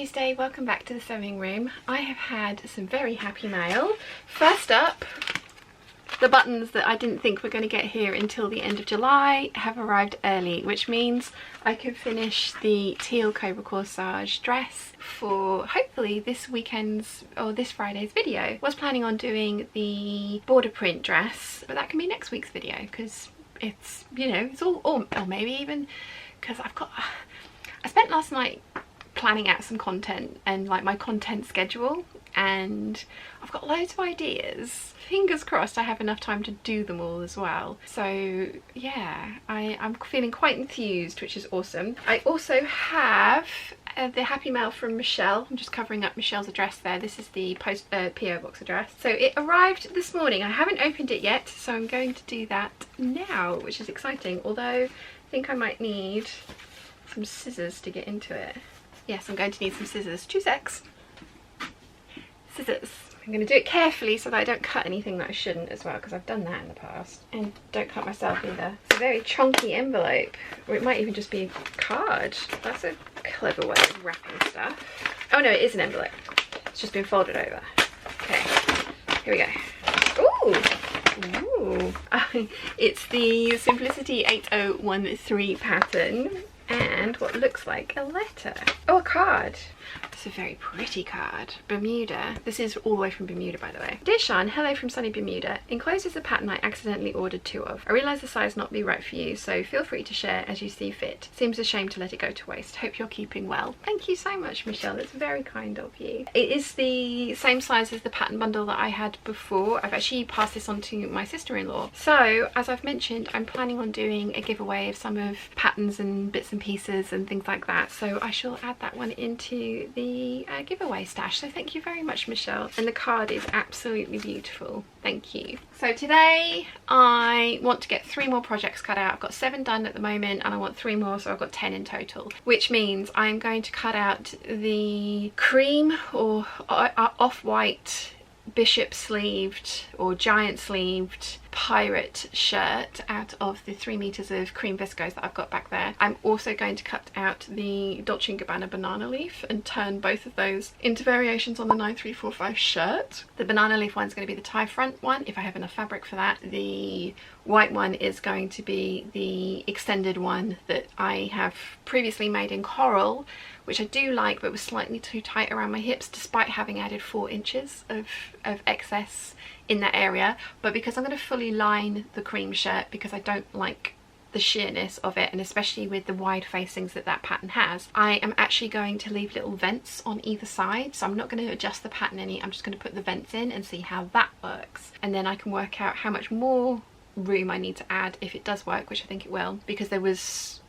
Tuesday, welcome back to the sewing room. I have had some very happy mail. First up, the buttons that I didn't think were going to get here until the end of July have arrived early, which means I can finish the teal Cobra Corsage dress for hopefully this weekend's or this Friday's video. Was planning on doing the border print dress, but that can be next week's video because it's, you know, it's all, or maybe even because I spent last night planning out some content and like my content schedule, and I've got loads of ideas. Fingers crossed I have enough time to do them all as well. So yeah, I'm feeling quite enthused, which is awesome. I also have the happy mail from Michelle. I'm just covering up Michelle's address there. This is the PO box address. So it arrived this morning. I haven't opened it yet, so I'm going to do that now, which is exciting. Although I think I might need some scissors to get into it. Yes, I'm going to need some scissors. 2 secs. Scissors. I'm going to do it carefully so that I don't cut anything that I shouldn't as well, because I've done that in the past. And don't cut myself either. It's a very chunky envelope, or it might even just be a card. That's a clever way of wrapping stuff. Oh no, it is an envelope. It's just been folded over. Okay, here we go. Ooh! Ooh! It's the Simplicity 8013 pattern. And what looks like a letter. Oh, a card. It's a very pretty card. Bermuda. This is all the way from Bermuda, by the way. Dear Sian, hello from sunny Bermuda. Enclosed is a pattern I accidentally ordered 2 of. I realise the size not be right for you, so feel free to share as you see fit. Seems a shame to let it go to waste. Hope you're keeping well. Thank you so much, Michelle. That's very kind of you. It is the same size as the pattern bundle that I had before. I've actually passed this on to my sister-in-law. So, as I've mentioned, I'm planning on doing a giveaway of some of patterns and bits and pieces and things like that. So I shall add that one into the giveaway stash. So thank you very much, Michelle. And the card is absolutely beautiful. Thank you. So today I want to get 3 more projects cut out. I've got 7 done at the moment and I want 3 more, so I've got 10 in total, which means I'm going to cut out the cream or off-white bishop sleeved or giant sleeved pirate shirt out of the 3 meters of cream viscose that I've got back there. I'm also going to cut out the Dolce & Gabbana banana leaf and turn both of those into variations on the 9345 shirt. The banana leaf one's going to be the tie front one if I have enough fabric for that. The white one is going to be the extended one that I have previously made in coral, which I do like, but was slightly too tight around my hips despite having added 4 inches of excess in that area. But because I'm going to fully line the cream shirt, because I don't like the sheerness of it, and especially with the wide facings that that pattern has, I am actually going to leave little vents on either side. So I'm not going to adjust the pattern any, I'm just going to put the vents in and see how that works, and then I can work out how much more room I need to add if it does work, which I think it will, because it was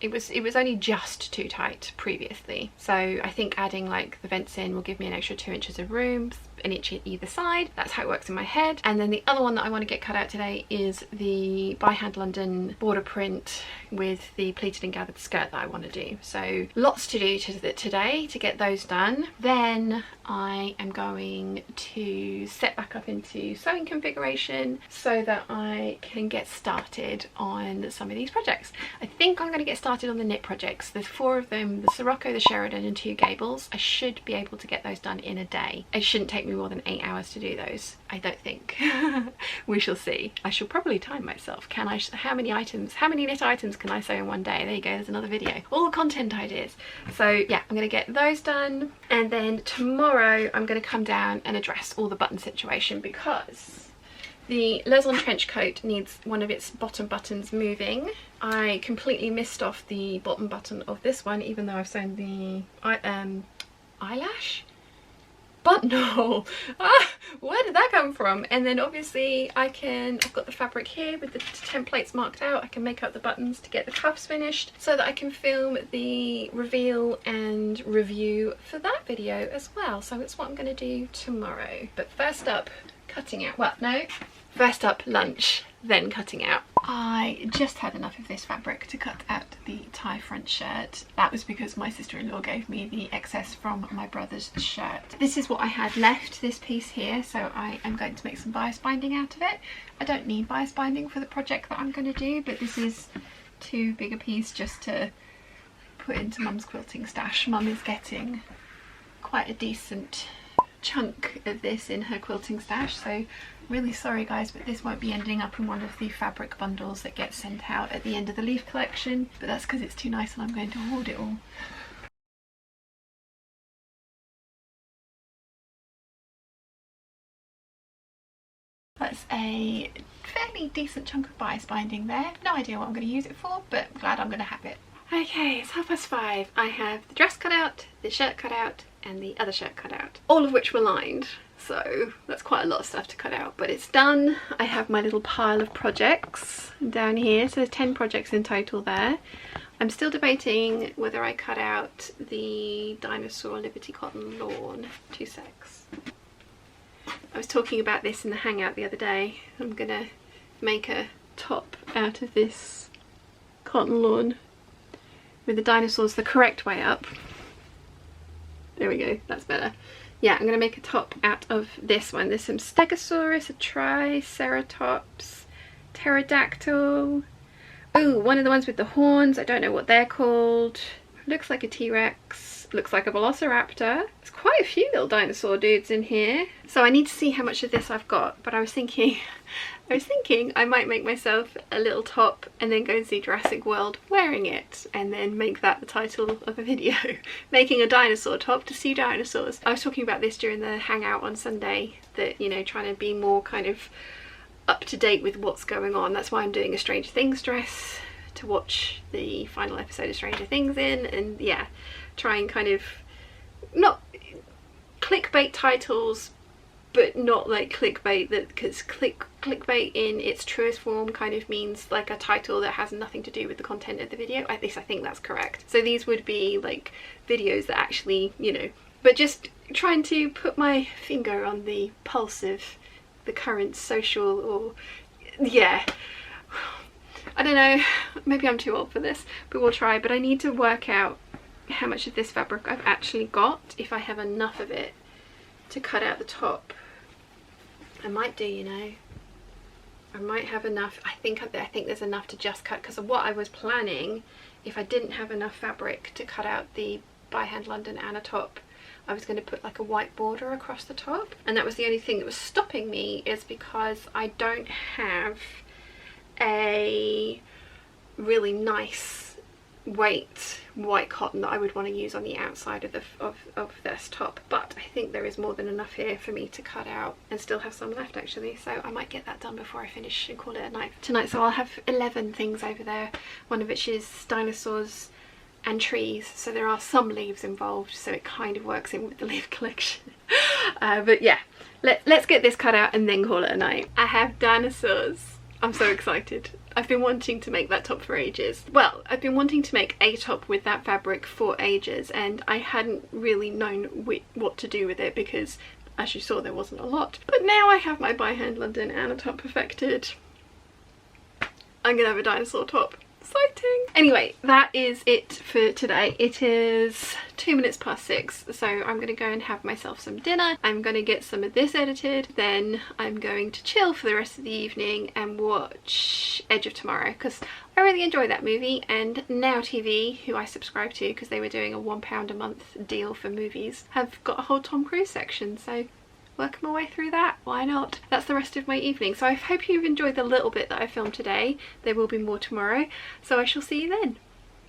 only just too tight previously. So I think adding like the vents in will give me an extra 2 inches of room, an inch at either side. That's how it works in my head. And then the other one that I want to get cut out today is the By Hand London border print with the pleated and gathered skirt that I want to do. So lots to do today to get those done. Then I am going to set back up into sewing configuration so that I can get started on some of these projects. I think I'm going to get started on the knit projects. There's 4 of them: the Sirocco, the Sheridan and 2 Gables. I should be able to get those done in a day. It shouldn't take me more than 8 hours to do those, I don't think. We shall see. I shall probably time myself. Can I, how many knit items can I sew in one day? There you go, there's another video. All the content ideas. So yeah, I'm going to get those done, and then tomorrow I'm going to come down and address all the button situation, because the Leslon trench coat needs one of its bottom buttons moving. I completely missed off the bottom button of this one, even though I've sewn the eyelash buttonhole. Where did that come from? And then obviously I've got the fabric here with the templates marked out. I can make up the buttons to get the cuffs finished so that I can film the reveal and review for that video as well. So it's what I'm going to do tomorrow. But first up, cutting out. Well, no. First up, lunch, then cutting out. I just had enough of this fabric to cut out the tie front shirt. That was because my sister-in-law gave me the excess from my brother's shirt. This is what I had left, this piece here, so I am going to make some bias binding out of it. I don't need bias binding for the project that I'm going to do, but this is too big a piece just to put into Mum's quilting stash. Mum is getting quite a decent chunk of this in her quilting stash, so really sorry guys, but this won't be ending up in one of the fabric bundles that gets sent out at the end of the Leaf collection, but that's because it's too nice and I'm going to hoard it all. That's a fairly decent chunk of bias binding there. No idea what I'm going to use it for, but I'm glad I'm going to have it. Okay, it's 5:30. I have the dress cut out, the shirt cut out, and the other shirt cut out, all of which were lined. So that's quite a lot of stuff to cut out, but it's done. I have my little pile of projects down here, so there's 10 projects in total there. I'm still debating whether I cut out the Dino Liberty cotton lawn. 2 secs. I was talking about this in the hangout the other day. I'm gonna make a top out of this cotton lawn with the dinosaurs the correct way up. There we go, that's better. Yeah, I'm gonna make a top out of this one. There's some Stegosaurus, a Triceratops, Pterodactyl. Ooh, one of the ones with the horns, I don't know what they're called. Looks like a T-Rex, looks like a Velociraptor. There's quite a few little dinosaur dudes in here. So I need to see how much of this I've got, but I was thinking I might make myself a little top and then go and see Jurassic World wearing it and then make that the title of a video. Making a dinosaur top to see dinosaurs. I was talking about this during the hangout on Sunday, that, you know, trying to be more kind of up to date with what's going on. That's why I'm doing a Stranger Things dress to watch the final episode of Stranger Things in, and yeah, try and kind of not clickbait titles, but not like clickbait that, because clickbait in its truest form kind of means like a title that has nothing to do with the content of the video. At least I think that's correct. So these would be like videos that actually, you know, but just trying to put my finger on the pulse of the current social, or yeah, I don't know, maybe I'm too old for this, but we'll try. But I need to work out how much of this fabric I've actually got, if I have enough of it to cut out the top. I might do, you know, I might have enough. I think there's enough to just cut, because of what I was planning, if I didn't have enough fabric to cut out the by hand London Anna top, I was going to put like a white border across the top, and that was the only thing that was stopping me, is because I don't have a really nice weight white cotton that I would want to use on the outside of this top. But I think there is more than enough here for me to cut out and still have some left actually, so I might get that done before I finish and call it a night tonight. So I'll have 11 things over there, one of which is dinosaurs and trees, so there are some leaves involved, so it kind of works in with the leaf collection. But yeah, let's get this cut out and then call it a night. I have dinosaurs. I'm so excited. I've been wanting to make that top for ages. Well, I've been wanting to make a top with that fabric for ages, and I hadn't really known what to do with it, because as you saw there wasn't a lot. But now I have my by hand London Anna top perfected. I'm gonna have a dinosaur top. Exciting! Anyway, that is it for today. It is 6:02, so I'm gonna go and have myself some dinner. I'm gonna get some of this edited, then I'm going to chill for the rest of the evening and watch Edge of Tomorrow, because I really enjoy that movie. And Now TV, who I subscribe to because they were doing a £1 a month deal for movies, have got a whole Tom Cruise section, so work my way through that, why not? That's the rest of my evening. So I hope you've enjoyed the little bit that I filmed today. There will be more tomorrow, so I shall see you then.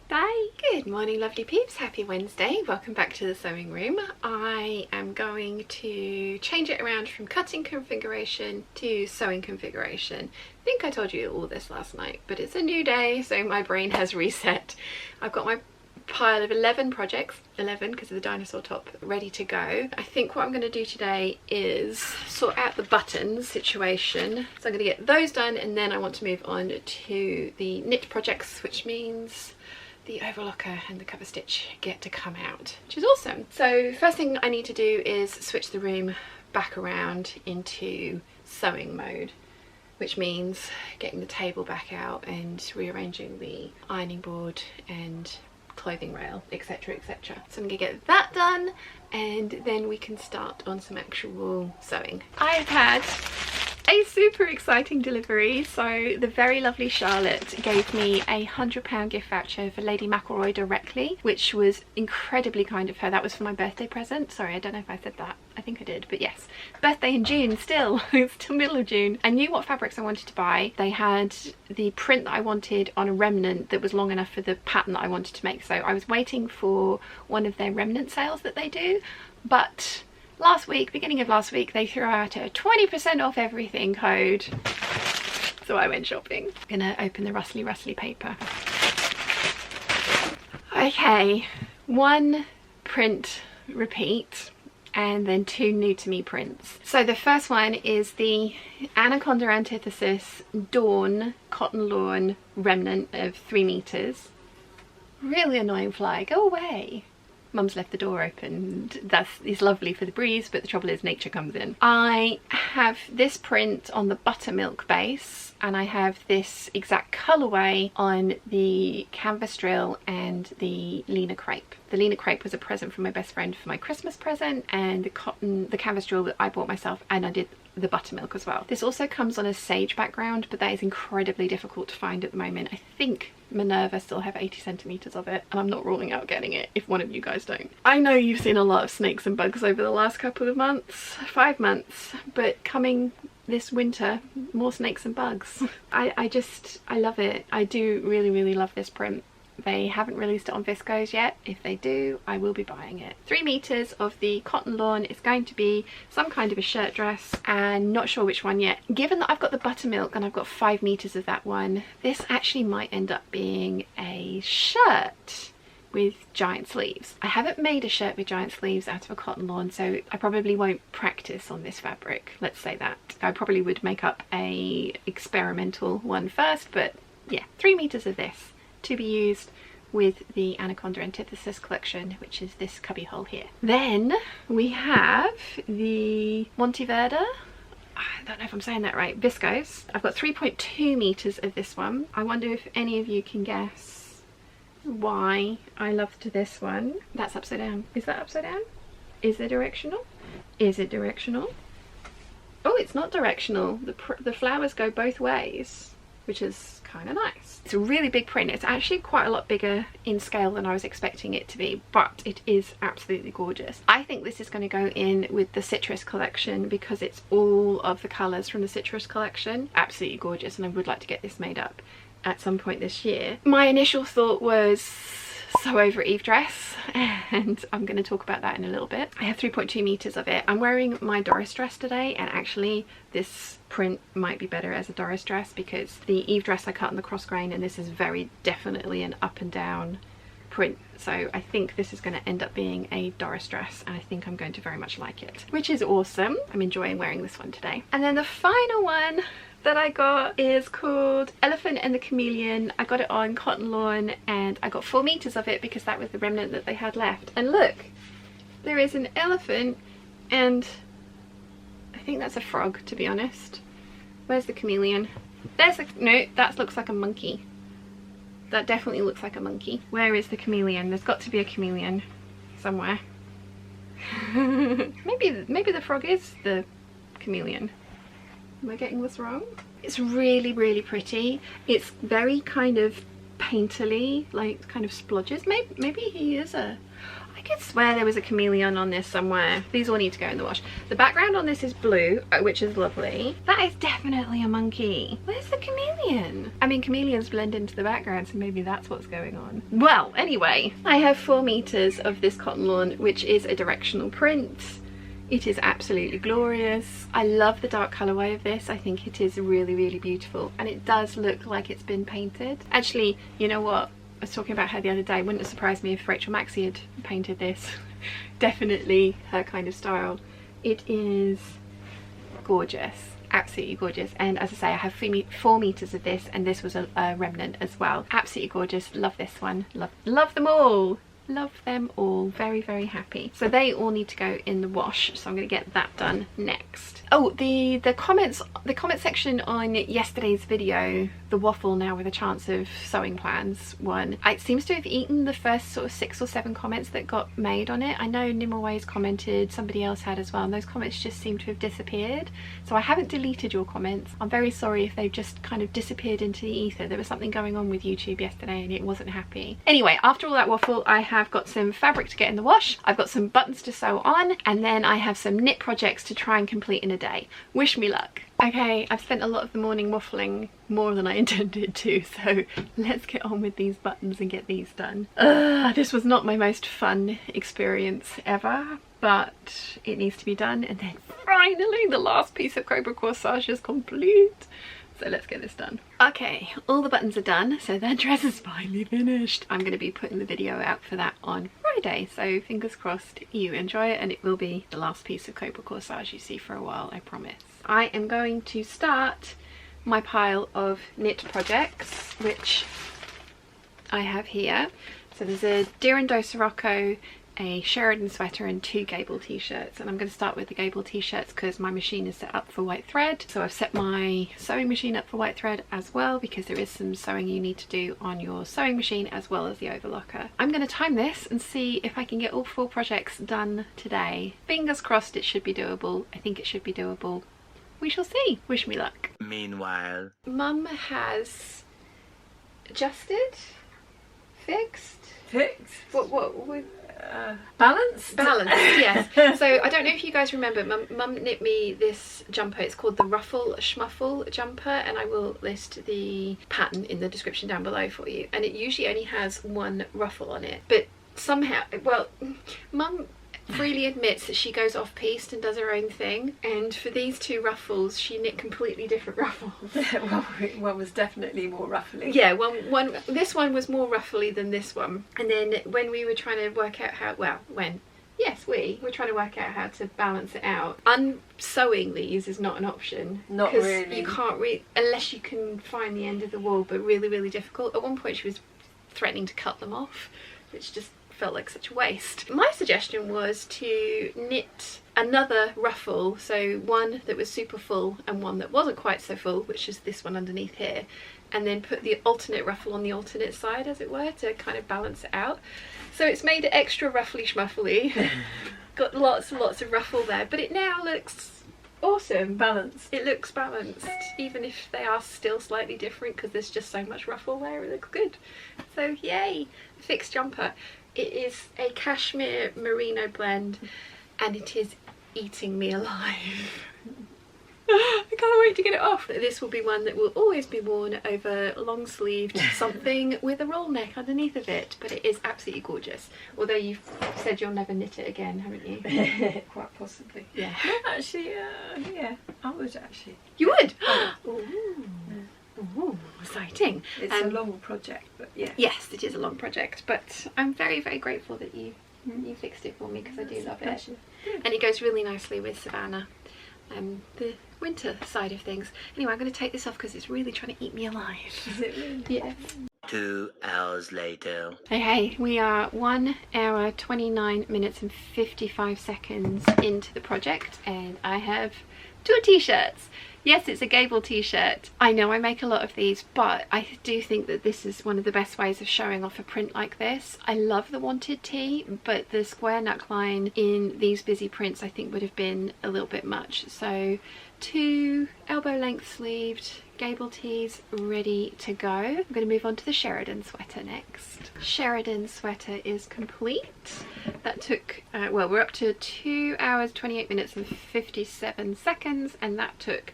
Bye! Good morning lovely peeps, happy Wednesday, welcome back to the sewing room. I am going to change it around from cutting configuration to sewing configuration. I think I told you all this last night, but it's a new day, so my brain has reset. I've got my pile of 11 projects, 11 because of the dinosaur top, ready to go. I think what I'm going to do today is sort out the buttons situation, so I'm going to get those done, and then I want to move on to the knit projects, which means the overlocker and the cover stitch get to come out, which is awesome. So first thing I need to do is switch the room back around into sewing mode, which means getting the table back out and rearranging the ironing board and clothing rail, etc, etc. So I'm gonna get that done, and then we can start on some actual sewing. I've had A super exciting delivery. So the very lovely Charlotte gave me a £100 gift voucher for Lady McElroy directly, which was incredibly kind of her. That was for my birthday present. Sorry, I don't know if I said that. I think I did, but yes. Birthday in June still. It's still middle of June. I knew what fabrics I wanted to buy. They had the print that I wanted on a remnant that was long enough for the pattern that I wanted to make. So I was waiting for one of their remnant sales that they do, but last week, beginning of last week, they threw out a 20% off everything code. So I went shopping. I'm gonna open the rustly paper. Okay, 1 print repeat and then 2 new to me prints. So the first one is the Anaconda Antithesis Dawn Cotton Lawn remnant of 3 meters. Really annoying fly, go away. Mum's left the door open. It's lovely for the breeze, but the trouble is nature comes in. I have this print on the buttermilk base, and I have this exact colourway on the canvas drill and the Lena crepe. The Lena crepe was a present from my best friend for my Christmas present, and the canvas drill that I bought myself, and I did the buttermilk as well. This also comes on a sage background, but that is incredibly difficult to find at the moment. I think Minerva still have 80 centimeters of it, and I'm not ruling out getting it if one of you guys don't. I know you've seen a lot of snakes and bugs over the last couple of months, 5 months, but coming this winter, more snakes and bugs. I love it. I do really love this print. They haven't released it on Viscose yet. If they do, I will be buying it. 3 meters of the cotton lawn is going to be some kind of a shirt dress, and not sure which one yet. Given that I've got the buttermilk and I've got 5 meters of that one, this actually might end up being a shirt with giant sleeves. I haven't made a shirt with giant sleeves out of a cotton lawn, so I probably won't practice on this fabric, let's say that. I probably would make up a experimental one first, but yeah, 3 meters of this to be used with the Anaconda Antithesis collection, which is this cubby hole here. Then we have the Monteverde, I don't know if I'm saying that right, Viscose. I've got 3.2 meters of this one. I wonder if any of you can guess why I loved this one. That's upside down. Is that upside down? Is it directional? Is it directional? Oh, it's not directional. The flowers go both ways, which is kind of nice. It's a really big print. It's actually quite a lot bigger in scale than I was expecting it to be, but it is absolutely gorgeous. I think this is going to go in with the citrus collection because it's all of the colours from the citrus collection. Absolutely gorgeous, and I would like to get this made up at some point this year. My initial thought was so over Eve dress, and I'm going to talk about that in a little bit. I have 3.2 meters of it. I'm wearing my Doris dress today, and actually this print might be better as a Doris dress because the Eve dress I cut in the cross grain, and this is very definitely an up and down print. So I think this is going to end up being a Doris dress, and I think I'm going to very much like it, which is awesome. I'm enjoying wearing this one today. And then the final one that I got is called Elephant and the Chameleon. I got it on cotton lawn, and I got 4 meters of it because that was the remnant that they had left. And look, there is an elephant, and I think that's a frog, to be honest. Where's the chameleon? There's a, no, that looks like a monkey. That definitely looks like a monkey. Where is the chameleon? There's got to be a chameleon somewhere. maybe the frog is the chameleon. Am I getting this wrong? It's really pretty. It's very kind of painterly, like kind of splodges. Maybe he is a... I could swear there was a chameleon on this somewhere. These all need to go in the wash. The background on this is blue, which is lovely. That is definitely a monkey. Where's the chameleon? I mean, chameleons blend into the background, so maybe that's what's going on. Well, anyway, I have 4 meters of this cotton lawn, which is a directional print. It is absolutely glorious. I love the dark colourway of this. I think it is really beautiful, and it does look like it's been painted. Actually, you know what? I was talking about her the other day. Wouldn't have surprised me if Rachel Maxey had painted this. Definitely her kind of style. It is gorgeous, absolutely gorgeous. And as I say, I have 4 meters of this, and this was a remnant as well. Absolutely gorgeous. Love this one. Love them all. Love them all. Very happy. So they all need to go in the wash, so I'm going to get that done next. Oh, the comment section on yesterday's video the waffle now with a chance of sewing plans one. It seems to have eaten the first sort of 6 or 7 comments that got made on it. I know Nimmelways commented, somebody else had as well, and those comments just seem to have disappeared. So I haven't deleted your comments. I'm very sorry if they've just kind of disappeared into the ether. There was something going on with YouTube yesterday and it wasn't happy. Anyway, after all that waffle, I have got some fabric to get in the wash, I've got some buttons to sew on, and then I have some knit projects to try and complete in a day. Wish me luck. Okay, I've spent a lot of the morning waffling, more than I intended to, so let's get on with these buttons and get these done. This was not my most fun experience ever, but it needs to be done, and then finally the last piece of Cobra corsage is complete. So let's get this done. Okay, all the buttons are done, so that dress is finally finished. I'm going to be putting the video out for that on Friday, so fingers crossed you enjoy it, and it will be the last piece of Cobra corsage you see for a while, I promise. I am going to start my pile of knit projects, which I have here. So there's a Deer and Doe Sirocco, a Sheridan sweater, and 2 Gable t-shirts, and I'm going to start with the Gable t-shirts because my machine is set up for white thread. So I've set my sewing machine up for white thread as well, because there is some sewing you need to do on your sewing machine as well as the overlocker. I'm going to time this and see if I can get all 4 projects done today. Fingers crossed it should be doable. I think it should be doable. We shall see. Wish me luck. Meanwhile, Mum has adjusted, fixed, what with Balanced, yes. So I don't know if you guys remember, Mum knit me this jumper. It's called the Ruffle Schmuffle jumper, and I will list the pattern in the description down below for you. And it usually only has 1 ruffle on it, but somehow, well, Mum freely admits that she goes off piste and does her own thing, and for these 2 ruffles she knit completely different ruffles. one was definitely more ruffly. Yeah, this one was more ruffly than this one. And then when we were trying to work out how, we were trying to work out how to balance it out, unsewing these is not an option. Not really. You can't unless you can find the end of the wool, but really, really difficult. At one point she was threatening to cut them off, which just felt like such a waste. My suggestion was to knit another ruffle, so one that was super full and one that wasn't quite so full, which is this one underneath here, and then put the alternate ruffle on the alternate side, as it were, to kind of balance it out. So it's made it extra ruffly schmuffly. Got lots and lots of ruffle there, but it now looks awesome. Balanced. It looks balanced, even if they are still slightly different because there's just so much ruffle there. It looks good. So yay, fixed jumper. It is a cashmere merino blend, and it is eating me alive. I can't wait to get it off. This will be one that will always be worn over long sleeved something with a roll neck underneath of it, but it is absolutely gorgeous. Although you've said you'll never knit it again, haven't you? Quite possibly. Yeah. No, actually, yeah, I would actually. You would? Ooh. Ooh, exciting. It's a long project, but yeah. Yes, it is a long project, but I'm very, very grateful that you fixed it for me, because I do love it. And it goes really nicely with Savannah, the winter side of things. Anyway, I'm going to take this off because it's really trying to eat me alive. Is it really? Yes. 2 hours later. Okay, we are 1 hour 29 minutes and 55 seconds into the project, and I have 2 t-shirts. Yes, it's a Gable t-shirt. I know I make a lot of these, but I do think that this is one of the best ways of showing off a print like this. I love the wanted tee, but the square neckline in these busy prints I think would have been a little bit much. So 2 elbow length sleeved Gable tees ready to go. I'm going to move on to the Sheridan sweater next. Sheridan sweater is complete. That took, well, we're up to 2 hours 28 minutes and 57 seconds, and that took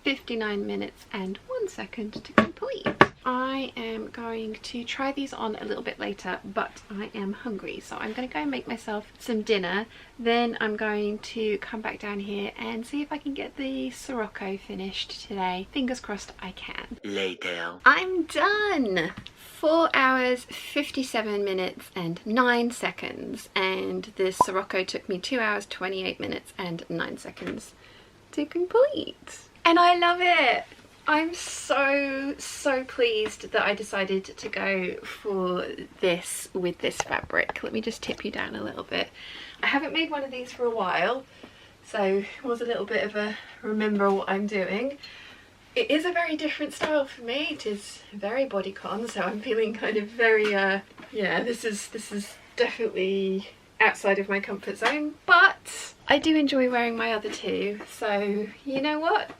59 minutes and 1 second to complete. I am going to try these on a little bit later, but I am hungry, so I'm going to go and make myself some dinner. Then I'm going to come back down here and see if I can get the Sirocco finished today. Fingers crossed I can. Later. I'm done! 4 hours 57 minutes and 9 seconds, and the Sirocco took me 2 hours 28 minutes and 9 seconds to complete. And I love it! I'm so pleased that I decided to go for this with this fabric. Let me just tip you down a little bit. I haven't made one of these for a while, so it was a little bit of a remember what I'm doing. It is a very different style for me. It is very bodycon, so I'm feeling kind of very yeah, this is definitely outside of my comfort zone, but I do enjoy wearing my other two, so you know what?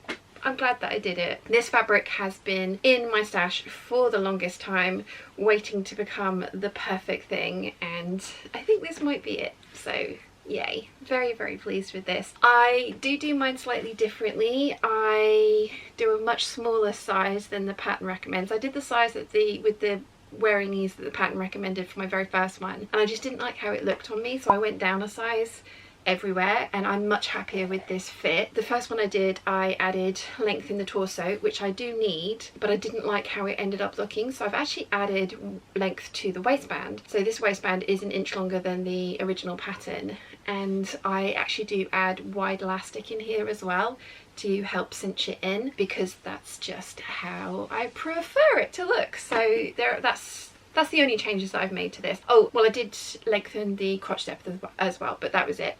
I'm glad that I did it. This fabric has been in my stash for the longest time, waiting to become the perfect thing, and I think this might be it, so yay. Very, very pleased with this. I do mine slightly differently. I do a much smaller size than the pattern recommends. I did the size with the wearing these that the pattern recommended for my very first one, and I just didn't like how it looked on me, so I went down a size everywhere, and I'm much happier with this fit. The first one I did, I added length in the torso, which I do need, but I didn't like how it ended up looking, so I've actually added length to the waistband. So this waistband is 1 inch longer than the original pattern, and I actually do add wide elastic in here as well to help cinch it in, because that's just how I prefer it to look. So that's the only changes that I've made to this. Oh, well, I did lengthen the crotch depth as well, but that was it.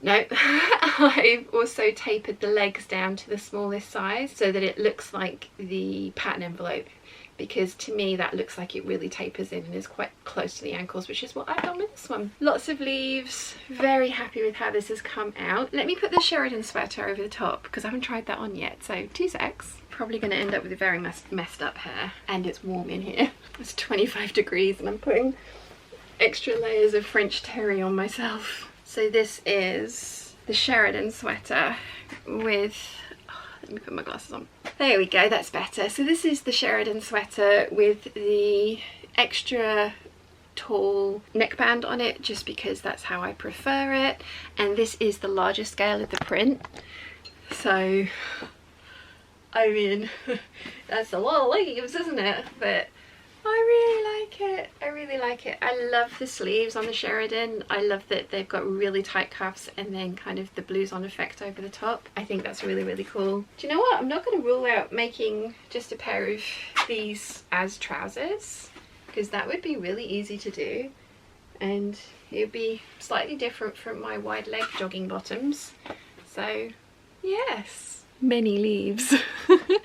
No, I've also tapered the legs down to the smallest size so that it looks like the pattern envelope, because to me that looks like it really tapers in and is quite close to the ankles, which is what I've done with this one. Lots of leaves, very happy with how this has come out. Let me put the Sheridan sweater over the top because I haven't tried that on yet, so 2 secs. Probably going to end up with a very messed up hair, and it's warm in here. It's 25 degrees and I'm putting extra layers of French Terry on myself. So this is the Sheridan sweater with, let me put my glasses on. There we go, that's better. So this is the Sheridan sweater with the extra tall neckband on it, just because that's how I prefer it. And this is the larger scale of the print. So, I mean, that's a lot of leaves, isn't it? But I really like it. I really like it. I love the sleeves on the Sheridan. I love that they've got really tight cuffs and then kind of the blues on effect over the top. I think that's really, really cool. Do you know what? I'm not going to rule out making just a pair of these as trousers, because that would be really easy to do. And it would be slightly different from my wide leg jogging bottoms. So, yes. Many leaves.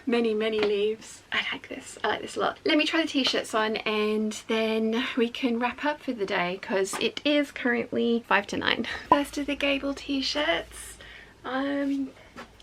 many leaves. I like this a lot. Let me try the t-shirts on and then we can wrap up for the day, because it is currently 5 to 9. First of the Gable t-shirts. I mean,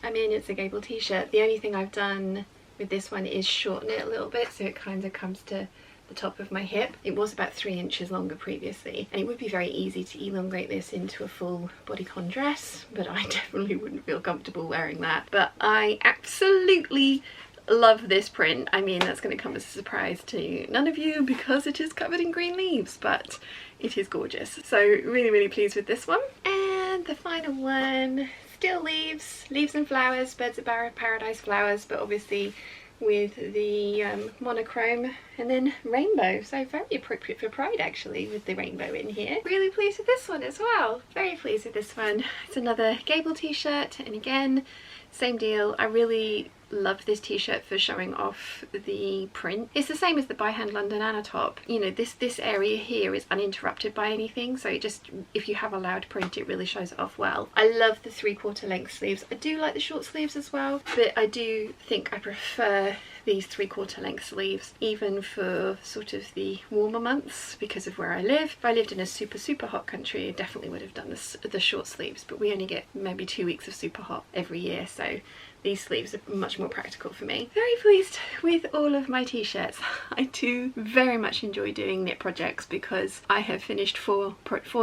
it's a Gable t-shirt. The only thing I've done with this one is shorten it a little bit so it kind of comes to the top of my hip. It was about 3 inches longer previously, and it would be very easy to elongate this into a full bodycon dress, but I definitely wouldn't feel comfortable wearing that. But I absolutely love this print. I mean, that's going to come as a surprise to none of you because it is covered in green leaves, but it is gorgeous. So really pleased with this one. And the final one, still leaves and flowers, birds of paradise flowers, but obviously with the monochrome and then rainbow, so very appropriate for Pride actually, with the rainbow in here. Really pleased with this one as well. Very pleased with this one. It's another Gable t-shirt, and again, same deal. I really love this t-shirt for showing off the print. It's the same as the by hand London Anna top. You know, this area here is uninterrupted by anything, so it just, if you have a loud print, it really shows it off well. I love the 3/4 length sleeves. I do like the short sleeves as well, but I do think I prefer these 3/4 length sleeves, even for sort of the warmer months because of where I live. If I lived in a super hot country, I definitely would have done the short sleeves, but we only get maybe 2 weeks of super hot every year, so these sleeves are much more practical for me. Very pleased with all of my t-shirts. I do very much enjoy doing knit projects because I have finished four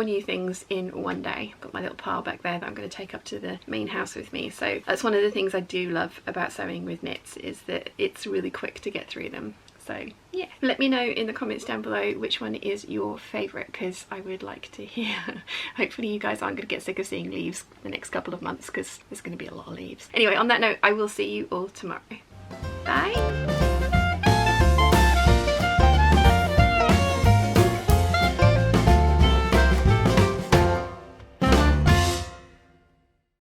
new things in one day. I've got my little pile back there that I'm going to take up to the main house with me. So that's one of the things I do love about sewing with knits, is that it's really quick to get through them. So yeah, let me know in the comments down below which one is your favourite, because I would like to hear. Hopefully you guys aren't going to get sick of seeing leaves the next couple of months, because there's going to be a lot of leaves. Anyway, on that note, I will see you all tomorrow. Bye!